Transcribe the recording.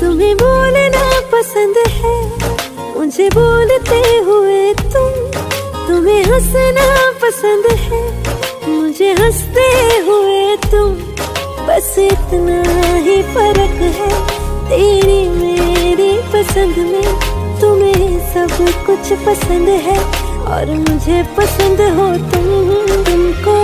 तुम्हें बोलना पसंद है, मुझे बोलते हुए तुम्हें हंसना पसंद है, मुझे हंसते हुए तुम। बस इतना ही फर्क है तेरी मेरी पसंद में। तुम्हें सब कुछ पसंद है और मुझे पसंद हो तुमको